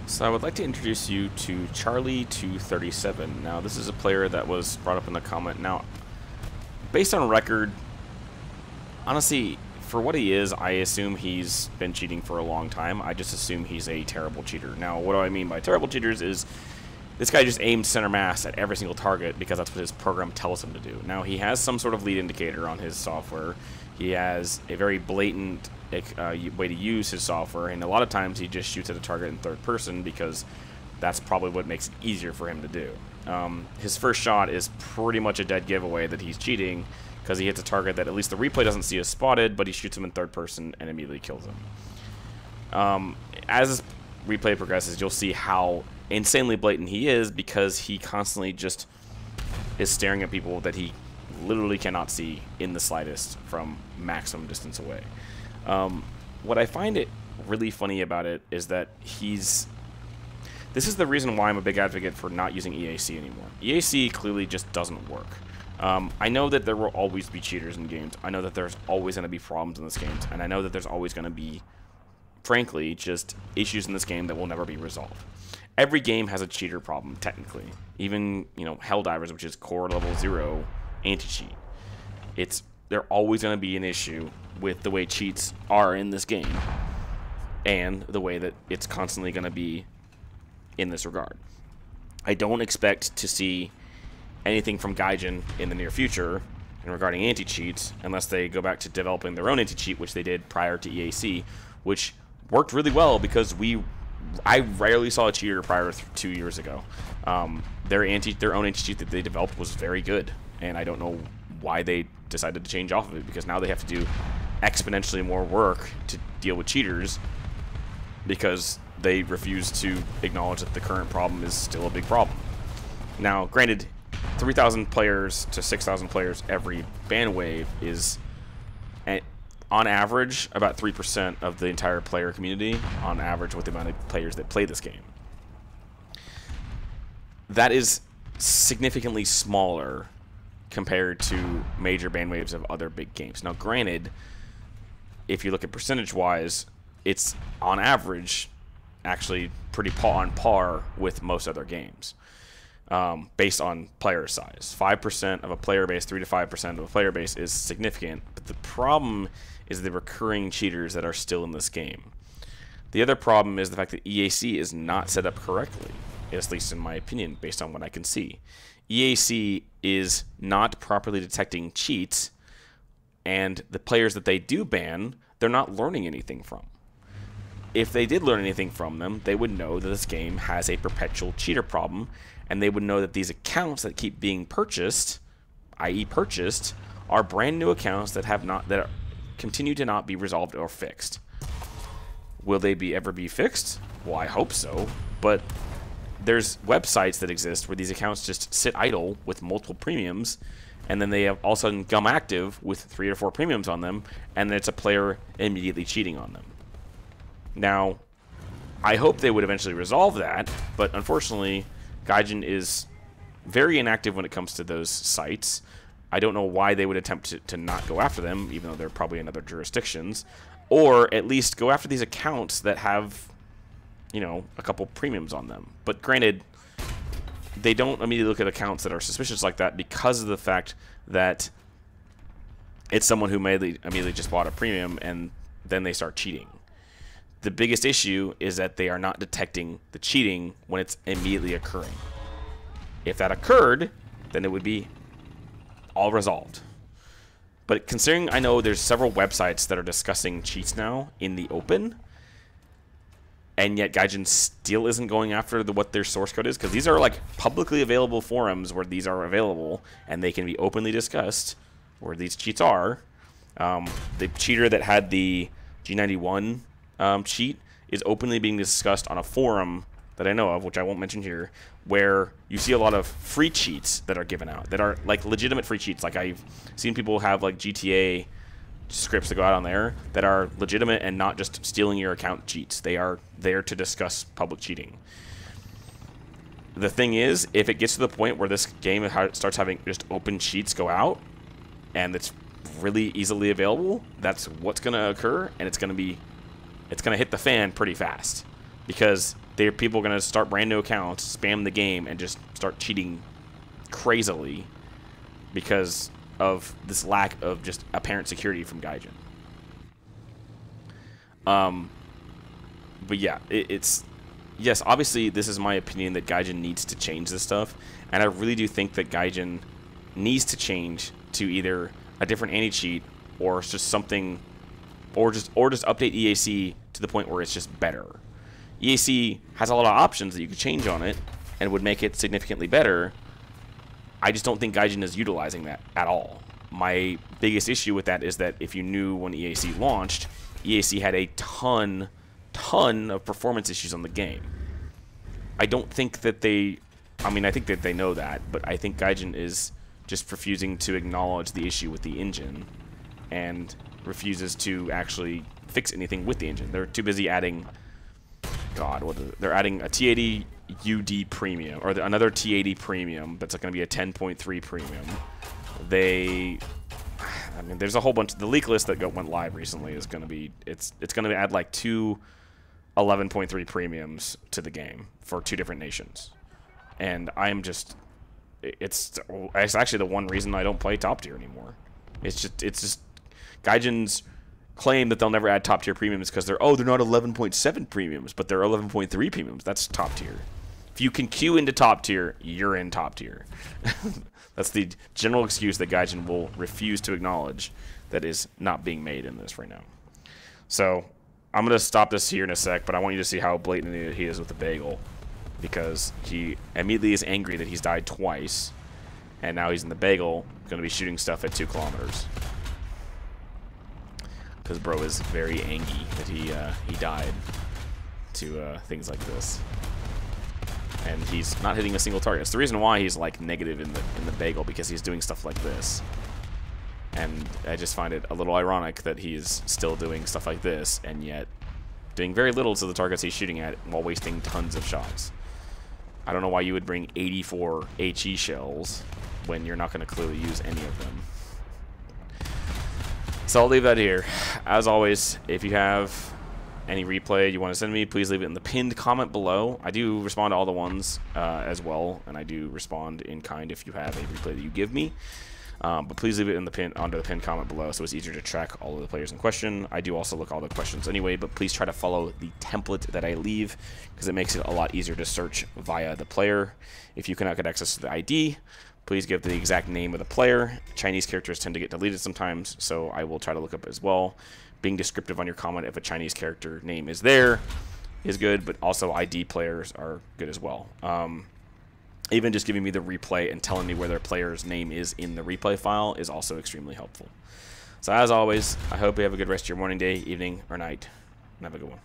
So I would like to introduce you to Charlie237. Now, this is a player that was brought up in the comment. Now, based on record, honestly, for what he is, I assume he's been cheating for a long time. I just assume he's a terrible cheater. Now, what do I mean by terrible cheaters is this guy just aims center mass at every single target because that's what his program tells him to do. Now, he has some sort of lead indicator on his software. He has a very blatant way to use his software, and a lot of times he just shoots at a target in third person because that's probably what makes it easier for him to do. His first shot is pretty much a dead giveaway that he's cheating because he hits a target that at least the replay doesn't see as spotted, but he shoots him in third person and immediately kills him. As this replay progresses, you'll see how insanely blatant he is because he constantly just is staring at people that he literally cannot see in the slightest from maximum distance away. What I find it really funny about it is that this is the reason why I'm a big advocate for not using EAC anymore. EAC clearly just doesn't work. I know that there will always be cheaters in games. I know that there's always going to be problems in this game, and I know that there's always going to be, frankly, just issues in this game that will never be resolved. Every game has a cheater problem, technically. Even, Helldivers, which is core level 0 anti-cheat. They're always going to be an issue with the way cheats are in this game and the way that it's constantly going to be in this regard. I don't expect to see anything from Gaijin in the near future in regarding anti-cheats unless they go back to developing their own anti-cheat, which they did prior to EAC, which worked really well because I rarely saw a cheater prior to 2 years ago. Their own anti-cheat that they developed was very good, and I don't know why they decided to change off of it, because now they have to do exponentially more work to deal with cheaters because they refuse to acknowledge that the current problem is still a big problem. Now, granted, 3,000 players to 6,000 players every ban wave is, on average, about 3% of the entire player community, on average with the amount of players that play this game. That is significantly smaller compared to major ban waves of other big games. Now, granted, if you look at percentage-wise, it's, on average, actually pretty on par with most other games. Based on player size. 5% of a player base, 3 to 5% of a player base is significant, but the problem is the recurring cheaters that are still in this game. The other problem is the fact that EAC is not set up correctly, at least in my opinion, based on what I can see. EAC is not properly detecting cheats, and the players that they do ban, they're not learning anything from. If they did learn anything from them, they would know that this game has a perpetual cheater problem, and they would know that these accounts that keep being purchased, i.e. purchased, are brand new accounts that continue to not be resolved or fixed. Will they ever be fixed? Well, I hope so, but there's websites that exist where these accounts just sit idle with multiple premiums, and then they have all of a sudden come active with 3 or 4 premiums on them, and then it's a player immediately cheating on them. Now, I hope they would eventually resolve that, but unfortunately, Gaijin is very inactive when it comes to those sites. I don't know why they would attempt to not go after them, even though they're probably in other jurisdictions, or at least go after these accounts that have, a couple premiums on them. But granted, they don't immediately look at accounts that are suspicious like that because of the fact that it's someone who immediately just bought a premium and then they start cheating. The biggest issue is that they are not detecting the cheating when it's immediately occurring. If that occurred, then it would be all resolved. But considering I know there's several websites that are discussing cheats now in the open, and yet Gaijin still isn't going after what their source code is, because these are like publicly available forums where these are available and they can be openly discussed where these cheats are. The cheater that had the G91 cheat is openly being discussed on a forum that I know of, which I won't mention here, where you see a lot of free cheats that are given out that are like legitimate free cheats. Like I've seen people have like GTA scripts that go out on there that are legitimate and not just stealing your account cheats. They are there to discuss public cheating. The thing is, if it gets to the point where this game starts having just open cheats go out and it's really easily available, that's what's going to occur, and it's going to hit the fan pretty fast, because people are going to start brand new accounts, spam the game, and just start cheating crazily because of this lack of just apparent security from Gaijin. But yeah, yes, obviously this is my opinion that Gaijin needs to change this stuff, and I really do think that Gaijin needs to change to either a different anti-cheat or just something, or just update EAC to the point where it's just better. EAC has a lot of options that you could change on it and would make it significantly better. I just don't think Gaijin is utilizing that at all. My biggest issue with that is that if you knew when EAC launched, EAC had a ton of performance issues on the game. I don't think that they... I mean, I think that they know that, but I think Gaijin is just refusing to acknowledge the issue with the engine and refuses to actually fix anything with the engine. They're too busy adding... God, what is it? They're adding a T80 UD premium, or another T80 premium that's going to be a 10.3 premium. I mean, there's a whole bunch. The leak list that went live recently is going to be, it's going to add like 2 11.3 premiums to the game for 2 different nations. And I'm just, it's actually the one reason I don't play top tier anymore. It's just Gaijin's claim that they'll never add top tier premiums because they're not 11.7 premiums, but they're 11.3 premiums. That's top tier. If you can queue into top tier, you're in top tier. That's the general excuse that Gaijin will refuse to acknowledge that is not being made in this right now. So I'm going to stop this here in a sec, but I want you to see how blatant he is with the bagel, because he immediately is angry that he's died twice, and now he's in the bagel, going to be shooting stuff at 2 kilometers. Because bro is very angry that he died to things like this. And he's not hitting a single target. It's the reason why he's like negative in the bagel, because he's doing stuff like this. And I just find it a little ironic that he's still doing stuff like this and yet doing very little to the targets he's shooting at while wasting tons of shots. I don't know why you would bring 84 HE shells when you're not going to clearly use any of them. So I'll leave that here. As always, if you have any replay you want to send me, please leave it in the pinned comment below. I do respond to all the ones as well, and I do respond in kind if you have a replay that you give me. But please leave it in the under the pinned comment below, so it's easier to track all of the players in question. I do also look all the questions anyway, but please try to follow the template that I leave, because it makes it a lot easier to search via the player. If you cannot get access to the ID, please give the exact name of the player. Chinese characters tend to get deleted sometimes, so I will try to look up as well. Being descriptive on your comment if a Chinese character name is there is good, but also ID players are good as well. Even just giving me the replay and telling me where their player's name is in the replay file is also extremely helpful. So as always, I hope you have a good rest of your morning, day, evening, or night, and have a good one.